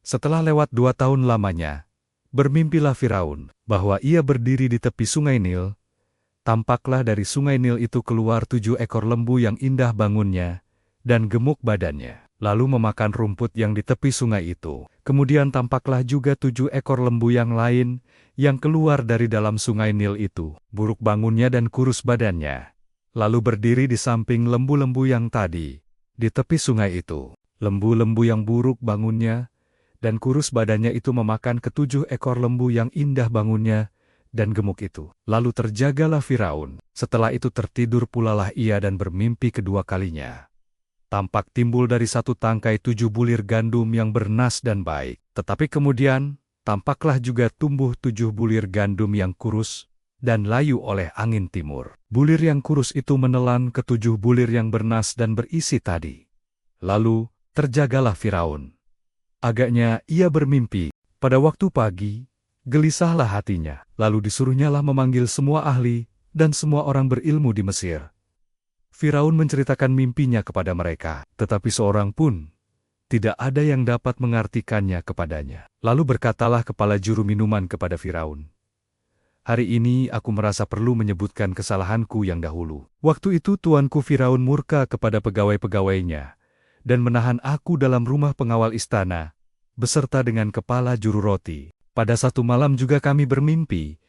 Setelah lewat 2 tahun lamanya, bermimpilah Firaun bahwa ia berdiri di tepi sungai Nil. Tampaklah dari sungai Nil itu keluar 7 ekor lembu yang indah bangunnya dan gemuk badannya, lalu memakan rumput yang di tepi sungai itu. Kemudian tampaklah juga 7 ekor lembu yang lain yang keluar dari dalam sungai Nil itu, buruk bangunnya dan kurus badannya, lalu berdiri di samping lembu-lembu yang tadi, di tepi sungai itu. Lembu-lembu yang buruk bangunnya dan kurus badannya itu memakan ke-7 ekor lembu yang indah bangunnya dan gemuk itu. Lalu terjagalah Firaun. Setelah itu tertidur pulalah ia dan bermimpi kedua kalinya. Tampak timbul dari satu tangkai 7 bulir gandum yang bernas dan baik. Tetapi kemudian, tampaklah juga tumbuh 7 bulir gandum yang kurus dan layu oleh angin timur. Bulir yang kurus itu menelan ke-7 bulir yang bernas dan berisi tadi. Lalu, terjagalah Firaun. Agaknya ia bermimpi. Pada waktu pagi, gelisahlah hatinya. Lalu disuruhnyalah memanggil semua ahli dan semua orang berilmu di Mesir. Firaun menceritakan mimpinya kepada mereka, tetapi seorang pun tidak ada yang dapat mengartikannya kepadanya. Lalu berkatalah kepala juru minuman kepada Firaun, "Hari ini aku merasa perlu menyebutkan kesalahanku yang dahulu. Waktu itu tuanku Firaun murka kepada pegawai-pegawainya dan menahan aku dalam rumah pengawal istana, beserta dengan kepala juru roti. Pada satu malam juga kami bermimpi.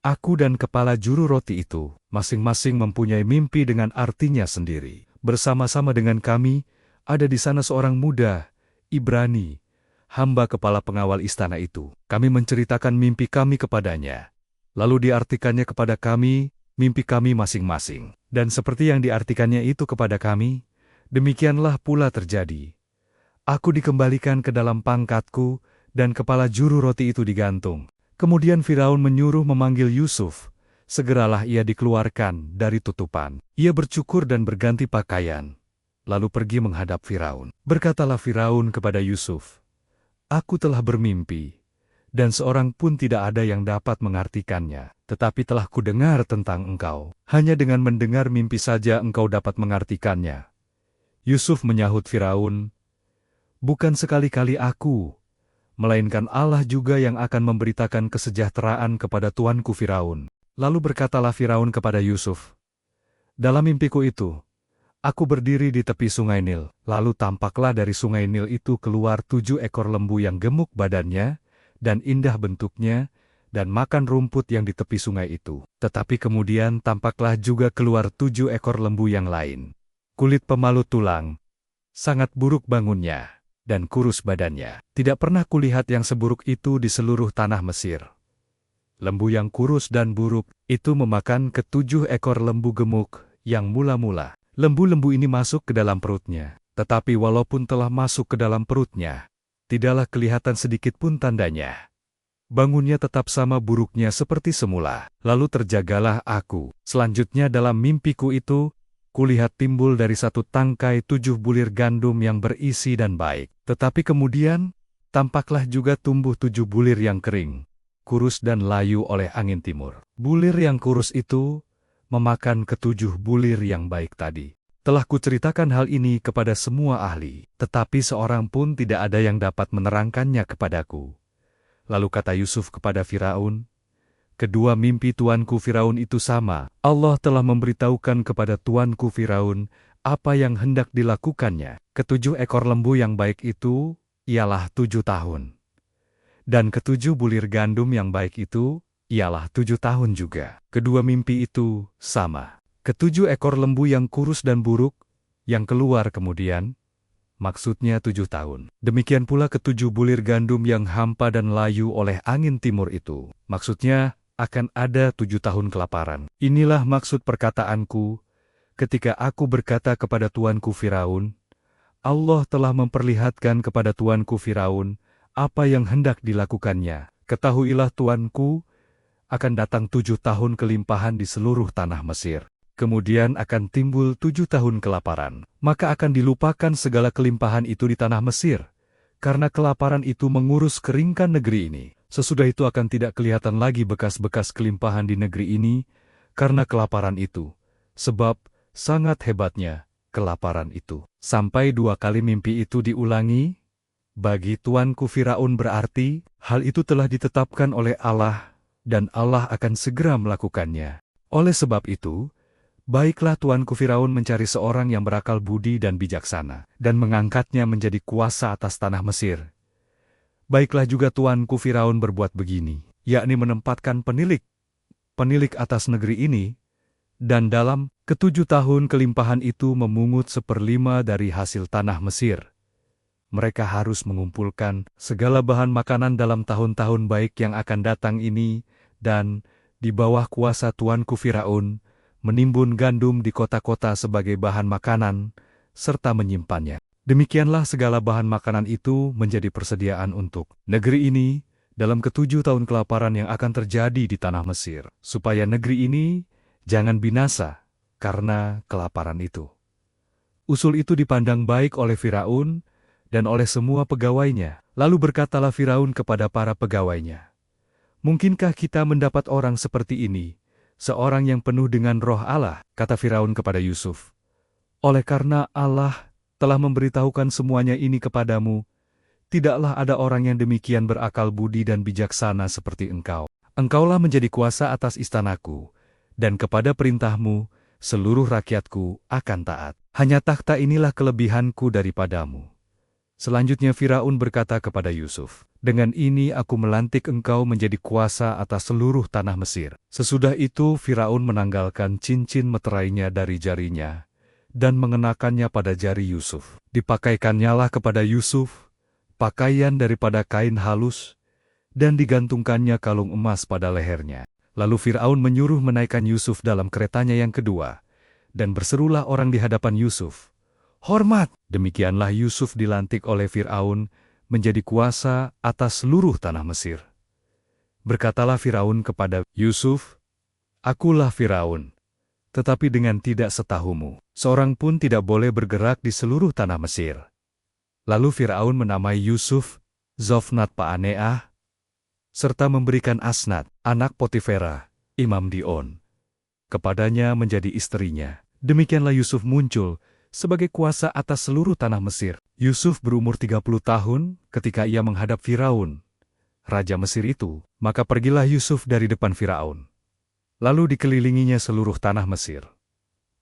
Aku dan kepala juru roti itu, masing-masing mempunyai mimpi dengan artinya sendiri. Bersama-sama dengan kami, ada di sana seorang muda, Ibrani, hamba kepala pengawal istana itu. Kami menceritakan mimpi kami kepadanya. Lalu diartikannya kepada kami, mimpi kami masing-masing. Dan seperti yang diartikannya itu kepada kami, demikianlah pula terjadi. Aku dikembalikan ke dalam pangkatku, dan kepala juru roti itu digantung. Kemudian Firaun menyuruh memanggil Yusuf. Segeralah ia dikeluarkan dari tutupan. Ia bercukur dan berganti pakaian, lalu pergi menghadap Firaun. Berkatalah Firaun kepada Yusuf, "Aku telah bermimpi, dan seorang pun tidak ada yang dapat mengartikannya. Tetapi telah kudengar tentang engkau. Hanya dengan mendengar mimpi saja engkau dapat mengartikannya." Yusuf menyahut Firaun, "Bukan sekali-kali aku, melainkan Allah juga yang akan memberitakan kesejahteraan kepada tuanku Firaun." Lalu berkatalah Firaun kepada Yusuf, "Dalam mimpiku itu, aku berdiri di tepi sungai Nil. Lalu tampaklah dari sungai Nil itu keluar 7 ekor lembu yang gemuk badannya dan indah bentuknya, dan makan rumput yang di tepi sungai itu. Tetapi kemudian tampaklah juga keluar 7 ekor lembu yang lain. Kulit pemalu tulang, sangat buruk bangunnya, dan kurus badannya. Tidak pernah kulihat yang seburuk itu di seluruh tanah Mesir. Lembu yang kurus dan buruk itu memakan ke-7 ekor lembu gemuk yang mula-mula. Lembu-lembu ini masuk ke dalam perutnya. Tetapi walaupun telah masuk ke dalam perutnya, tidaklah kelihatan sedikit pun tandanya. Bangunnya tetap sama buruknya seperti semula. Lalu terjagalah aku. Selanjutnya dalam mimpiku itu, kulihat timbul dari satu tangkai 7 bulir gandum yang berisi dan baik. Tetapi kemudian, tampaklah juga tumbuh 7 bulir yang kering, kurus dan layu oleh angin timur. Bulir yang kurus itu memakan ke-7 bulir yang baik tadi. Telah kuceritakan hal ini kepada semua ahli, tetapi seorang pun tidak ada yang dapat menerangkannya kepadaku." Lalu kata Yusuf kepada Firaun, "Kedua mimpi tuanku Firaun itu sama. Allah telah memberitahukan kepada tuanku Firaun apa yang hendak dilakukannya. Ke-7 ekor lembu yang baik itu ialah 7 tahun. Dan ke-7 bulir gandum yang baik itu ialah 7 tahun juga." Kedua mimpi itu sama. Ke-7 ekor lembu yang kurus dan buruk, yang keluar kemudian, maksudnya 7 tahun. Demikian pula ke-7 bulir gandum yang hampa dan layu oleh angin timur itu, maksudnya akan ada 7 tahun kelaparan. Inilah maksud perkataanku, ketika aku berkata kepada tuanku Firaun, Allah telah memperlihatkan kepada tuanku Firaun apa yang hendak dilakukannya. Ketahuilah tuanku, akan datang 7 tahun kelimpahan di seluruh tanah Mesir. Kemudian akan timbul 7 tahun kelaparan. Maka akan dilupakan segala kelimpahan itu di tanah Mesir, karena kelaparan itu mengurus keringkan negeri ini. Sesudah itu akan tidak kelihatan lagi bekas-bekas kelimpahan di negeri ini, karena kelaparan itu. Sebab sangat hebatnya kelaparan itu. Sampai 2 kali mimpi itu diulangi, Bagi tuanku Firaun berarti, hal itu telah ditetapkan oleh Allah, dan Allah akan segera melakukannya. Oleh sebab itu, baiklah tuanku Firaun mencari seorang yang berakal budi dan bijaksana, dan mengangkatnya menjadi kuasa atas tanah Mesir. Baiklah juga tuanku Firaun berbuat begini, yakni menempatkan penilik atas negeri ini, dan dalam ke-7 tahun kelimpahan itu memungut 1/5 dari hasil tanah Mesir. Mereka harus mengumpulkan segala bahan makanan dalam tahun-tahun baik yang akan datang ini, dan di bawah kuasa tuanku Firaun, menimbun gandum di kota-kota sebagai bahan makanan, serta menyimpannya. Demikianlah segala bahan makanan itu menjadi persediaan untuk negeri ini dalam ke-7 tahun kelaparan yang akan terjadi di tanah Mesir, supaya negeri ini jangan binasa karena kelaparan itu. Usul itu dipandang baik oleh Firaun dan oleh semua pegawainya. Lalu berkatalah Firaun kepada para pegawainya, "Mungkinkah kita mendapat orang seperti ini, seorang yang penuh dengan roh Allah?" Kata Firaun kepada Yusuf, "Oleh karena Allah telah memberitahukan semuanya ini kepadamu, tidaklah ada orang yang demikian berakal budi dan bijaksana seperti engkau. Engkaulah menjadi kuasa atas istanaku, dan kepada perintahmu seluruh rakyatku akan taat. Hanya takhta inilah kelebihanku daripadamu." Selanjutnya Firaun berkata kepada Yusuf, "Dengan ini aku melantik engkau menjadi kuasa atas seluruh tanah Mesir." Sesudah itu Firaun menanggalkan cincin meterainya dari jarinya, dan mengenakannya pada jari Yusuf. Dipakai-Nyalah kepada Yusuf pakaian daripada kain halus, dan digantungkannya kalung emas pada lehernya. Lalu Firaun menyuruh menaikkan Yusuf dalam keretanya yang kedua, dan berserulah orang di hadapan Yusuf, "Hormat!" Demikianlah Yusuf dilantik oleh Firaun menjadi kuasa atas seluruh tanah Mesir. Berkatalah Firaun kepada Yusuf, "Akulah Firaun, tetapi dengan tidak setahumu, seorang pun tidak boleh bergerak di seluruh tanah Mesir." Lalu Firaun menamai Yusuf Zofnat Paaneah, serta memberikan Asnat, anak Potifera, imam Dion, kepadanya menjadi istrinya. Demikianlah Yusuf muncul sebagai kuasa atas seluruh tanah Mesir. Yusuf berumur 30 tahun ketika ia menghadap Firaun, raja Mesir itu. Maka pergilah Yusuf dari depan Firaun. Lalu dikelilinginya seluruh tanah Mesir.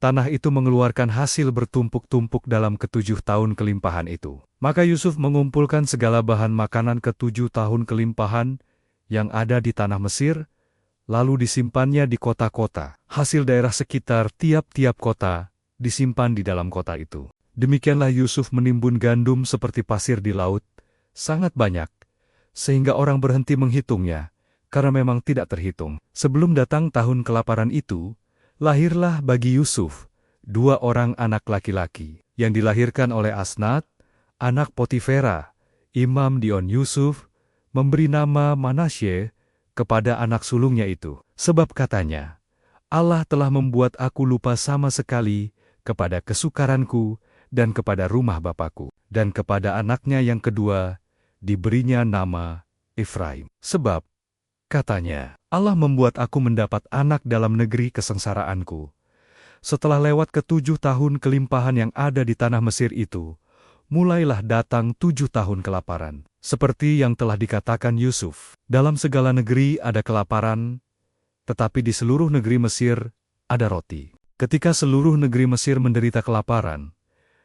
Tanah itu mengeluarkan hasil bertumpuk-tumpuk dalam ke-7 tahun kelimpahan itu. Maka Yusuf mengumpulkan segala bahan makanan ke-7 tahun kelimpahan yang ada di tanah Mesir, lalu disimpannya di kota-kota. Hasil daerah sekitar tiap-tiap kota disimpan di dalam kota itu. Demikianlah Yusuf menimbun gandum seperti pasir di laut, sangat banyak, sehingga orang berhenti menghitungnya, karena memang tidak terhitung. Sebelum datang tahun kelaparan itu, lahirlah bagi Yusuf 2 orang anak laki-laki, yang dilahirkan oleh Asnat, anak Potifera, imam Dion. Yusuf memberi nama Manasye kepada anak sulungnya itu, sebab katanya, "Allah telah membuat aku lupa sama sekali kepada kesukaranku dan kepada rumah bapakku." Dan kepada anaknya yang kedua diberinya nama Efraim. Sebab, katanya, "Allah membuat aku mendapat anak dalam negeri kesengsaraanku." Setelah lewat ke-7 tahun kelimpahan yang ada di tanah Mesir itu, mulailah datang 7 tahun kelaparan. Seperti yang telah dikatakan Yusuf, dalam segala negeri ada kelaparan, tetapi di seluruh negeri Mesir ada roti. Ketika seluruh negeri Mesir menderita kelaparan,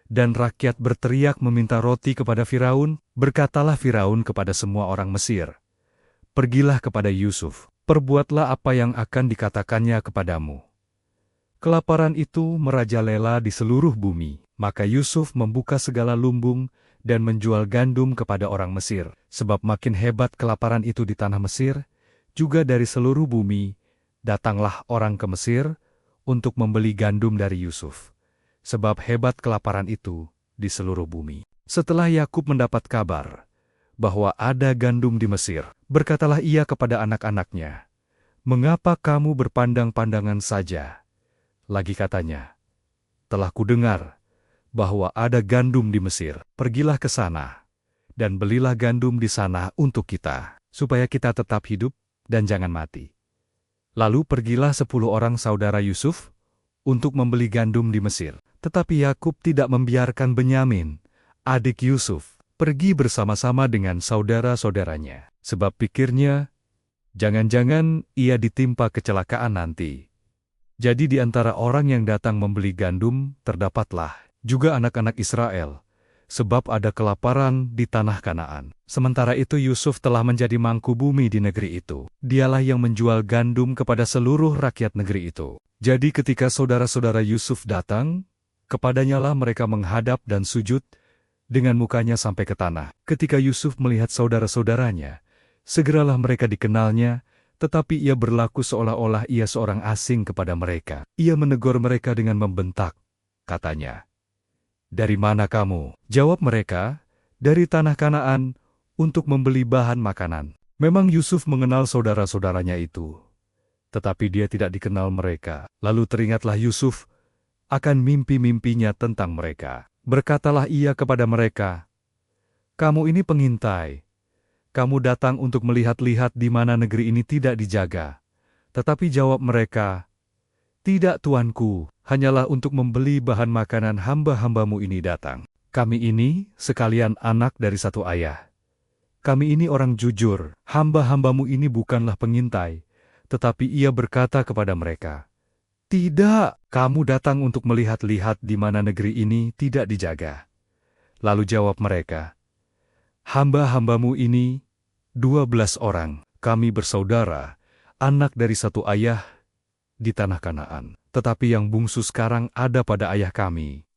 dan rakyat berteriak meminta roti kepada Firaun, berkatalah Firaun kepada semua orang Mesir, "Pergilah kepada Yusuf, perbuatlah apa yang akan dikatakannya kepadamu." Kelaparan itu merajalela di seluruh bumi. Maka Yusuf membuka segala lumbung dan menjual gandum kepada orang Mesir. Sebab makin hebat kelaparan itu di tanah Mesir, juga dari seluruh bumi, datanglah orang ke Mesir untuk membeli gandum dari Yusuf. Sebab hebat kelaparan itu di seluruh bumi. Setelah Yakub mendapat kabar bahwa ada gandum di Mesir, berkatalah ia kepada anak-anaknya, "Mengapa kamu berpandang-pandangan saja?" Lagi katanya, "Telah kudengar bahwa ada gandum di Mesir. Pergilah ke sana, dan belilah gandum di sana untuk kita, supaya kita tetap hidup dan jangan mati." Lalu pergilah 10 orang saudara Yusuf untuk membeli gandum di Mesir. Tetapi Yakub tidak membiarkan Benyamin, adik Yusuf, pergi bersama-sama dengan saudara-saudaranya. Sebab pikirnya, jangan-jangan ia ditimpa kecelakaan nanti. Jadi di antara orang yang datang membeli gandum, terdapatlah juga anak-anak Israel, sebab ada kelaparan di tanah Kanaan. Sementara itu Yusuf telah menjadi mangku bumi di negeri itu. Dialah yang menjual gandum kepada seluruh rakyat negeri itu. Jadi ketika saudara-saudara Yusuf datang, kepadanya lah mereka menghadap dan sujud, dengan mukanya sampai ke tanah. Ketika Yusuf melihat saudara-saudaranya, segeralah mereka dikenalnya, tetapi ia berlaku seolah-olah ia seorang asing kepada mereka. Ia menegur mereka dengan membentak, katanya, "Dari mana kamu?" Jawab mereka, "Dari tanah Kanaan, untuk membeli bahan makanan." Memang Yusuf mengenal saudara-saudaranya itu, tetapi dia tidak dikenal mereka. Lalu teringatlah Yusuf akan mimpi-mimpinya tentang mereka. Berkatalah ia kepada mereka, "Kamu ini pengintai. Kamu datang untuk melihat-lihat di mana negeri ini tidak dijaga." Tetapi jawab mereka, "Tidak, tuanku, hanyalah untuk membeli bahan makanan hamba-hambamu ini datang. Kami ini sekalian anak dari satu ayah. Kami ini orang jujur, hamba-hambamu ini bukanlah pengintai." Tetapi ia berkata kepada mereka, "Tidak, kamu datang untuk melihat-lihat di mana negeri ini tidak dijaga." Lalu jawab mereka, "Hamba-hambamu ini 12 orang, kami bersaudara, anak dari satu ayah di tanah Kanaan. Tetapi yang bungsu sekarang ada pada ayah kami,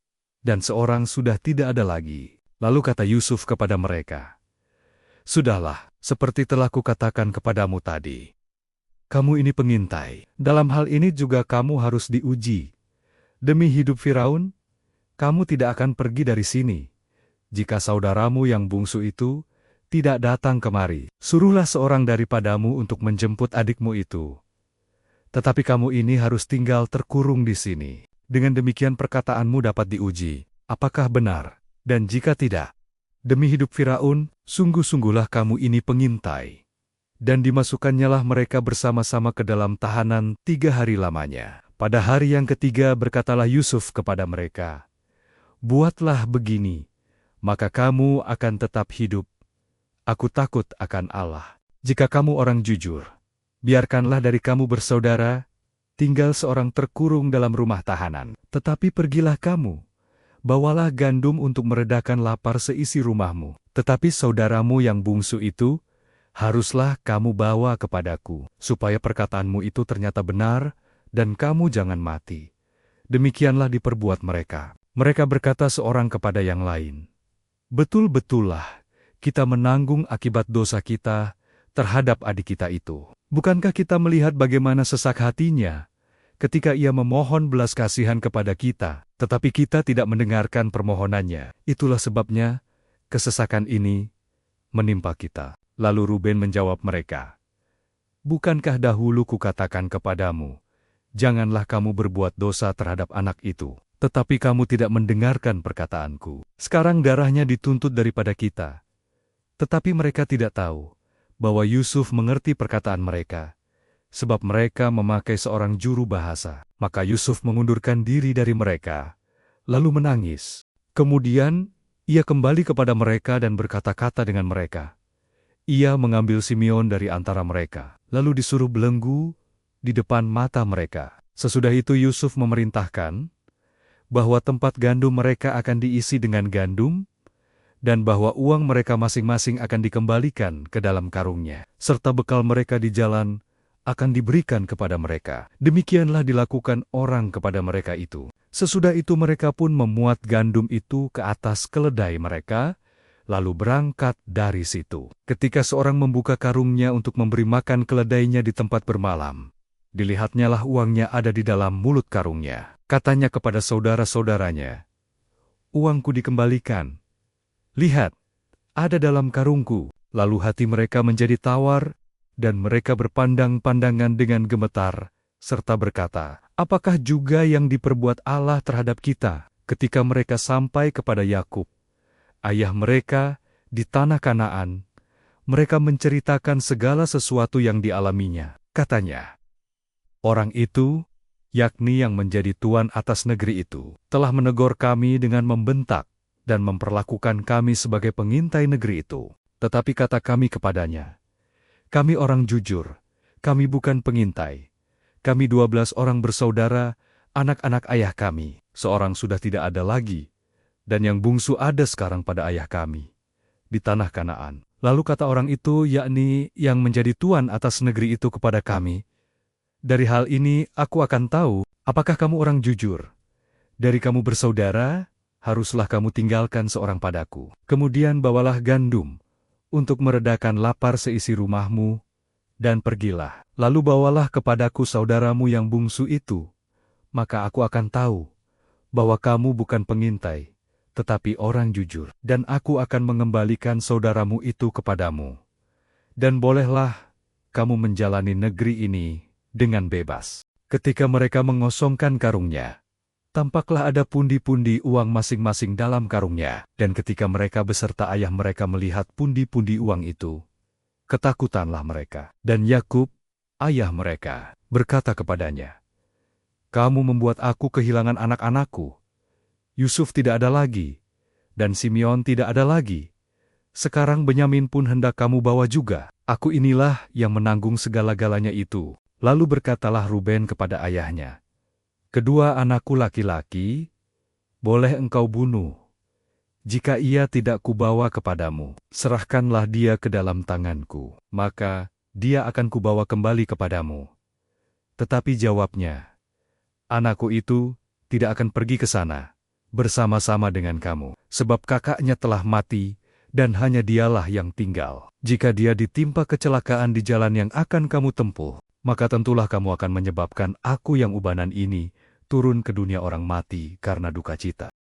dan seorang sudah tidak ada lagi." Lalu kata Yusuf kepada mereka, "Sudahlah, seperti telah kukatakan kepadamu tadi. Kamu ini pengintai. Dalam hal ini juga kamu harus diuji. Demi hidup Firaun, kamu tidak akan pergi dari sini. Jika saudaramu yang bungsu itu tidak datang kemari, suruhlah seorang daripadamu untuk menjemput adikmu itu. Tetapi kamu ini harus tinggal terkurung di sini. Dengan demikian perkataanmu dapat diuji, apakah benar, dan jika tidak, demi hidup Firaun, sungguh-sungguhlah kamu ini pengintai." Dan dimasukannyalah mereka bersama-sama ke dalam tahanan 3 hari lamanya. Pada hari yang ketiga berkatalah Yusuf kepada mereka, "Buatlah begini, maka kamu akan tetap hidup. Aku takut akan Allah. Jika kamu orang jujur, biarkanlah dari kamu bersaudara tinggal seorang terkurung dalam rumah tahanan. Tetapi pergilah kamu, bawalah gandum untuk meredakan lapar seisi rumahmu. Tetapi saudaramu yang bungsu itu haruslah kamu bawa kepadaku, supaya perkataanmu itu ternyata benar, dan kamu jangan mati." Demikianlah diperbuat mereka. Mereka berkata seorang kepada yang lain, "Betul-betullah, kita menanggung akibat dosa kita terhadap adik kita itu. Bukankah kita melihat bagaimana sesak hatinya ketika ia memohon belas kasihan kepada kita, tetapi kita tidak mendengarkan permohonannya. Itulah sebabnya kesesakan ini menimpa kita." Lalu Ruben menjawab mereka, "Bukankah dahulu kukatakan kepadamu, janganlah kamu berbuat dosa terhadap anak itu, tetapi kamu tidak mendengarkan perkataanku. Sekarang darahnya dituntut daripada kita." Tetapi mereka tidak tahu bahwa Yusuf mengerti perkataan mereka, sebab mereka memakai seorang juru bahasa. Maka Yusuf mengundurkan diri dari mereka, lalu menangis. Kemudian ia kembali kepada mereka dan berkata-kata dengan mereka. Ia mengambil Simeon dari antara mereka, lalu disuruh belenggu di depan mata mereka. Sesudah itu Yusuf memerintahkan bahwa tempat gandum mereka akan diisi dengan gandum, dan bahwa uang mereka masing-masing akan dikembalikan ke dalam karungnya, serta bekal mereka di jalan akan diberikan kepada mereka. Demikianlah dilakukan orang kepada mereka itu. Sesudah itu mereka pun memuat gandum itu ke atas keledai mereka, lalu berangkat dari situ. Ketika seorang membuka karungnya untuk memberi makan keledainya di tempat bermalam, dilihatnyalah uangnya ada di dalam mulut karungnya. Katanya kepada saudara-saudaranya, "Uangku dikembalikan. Lihat, ada dalam karungku." Lalu hati mereka menjadi tawar, dan mereka berpandang-pandangan dengan gemetar, serta berkata, "Apakah juga yang diperbuat Allah terhadap kita?" Ketika mereka sampai kepada Yakub, ayah mereka di tanah Kanaan, mereka menceritakan segala sesuatu yang dialaminya. Katanya, "Orang itu, yakni yang menjadi tuan atas negeri itu, telah menegur kami dengan membentak dan memperlakukan kami sebagai pengintai negeri itu. Tetapi kata kami kepadanya, kami orang jujur, kami bukan pengintai. Kami 12 orang bersaudara, anak-anak ayah kami. Seorang sudah tidak ada lagi, dan yang bungsu ada sekarang pada ayah kami, di tanah Kanaan. Lalu kata orang itu, yakni yang menjadi tuan atas negeri itu kepada kami, dari hal ini aku akan tahu, apakah kamu orang jujur. Dari kamu bersaudara, haruslah kamu tinggalkan seorang padaku. Kemudian bawalah gandum, untuk meredakan lapar seisi rumahmu, dan pergilah. Lalu bawalah kepadaku saudaramu yang bungsu itu, maka aku akan tahu bahwa kamu bukan pengintai, tetapi orang jujur. Dan aku akan mengembalikan saudaramu itu kepadamu. Dan bolehlah kamu menjalani negeri ini dengan bebas. Ketika mereka mengosongkan karungnya, tampaklah ada pundi-pundi uang masing-masing dalam karungnya. Dan ketika mereka beserta ayah mereka melihat pundi-pundi uang itu, ketakutanlah mereka. Dan Yakub, ayah mereka, berkata kepadanya, kamu membuat aku kehilangan anak-anakku. Yusuf tidak ada lagi, dan Simeon tidak ada lagi. Sekarang Benyamin pun hendak kamu bawa juga. Aku inilah yang menanggung segala-galanya itu. Lalu berkatalah Ruben kepada ayahnya, kedua anakku laki-laki, boleh engkau bunuh. Jika ia tidak kubawa kepadamu, serahkanlah dia ke dalam tanganku, maka dia akan kubawa kembali kepadamu. Tetapi jawabnya, anakku itu tidak akan pergi ke sana bersama-sama dengan kamu, sebab kakaknya telah mati, dan hanya dialah yang tinggal. Jika dia ditimpa kecelakaan di jalan yang akan kamu tempuh, maka tentulah kamu akan menyebabkan aku yang ubanan ini turun ke dunia orang mati karena duka cita.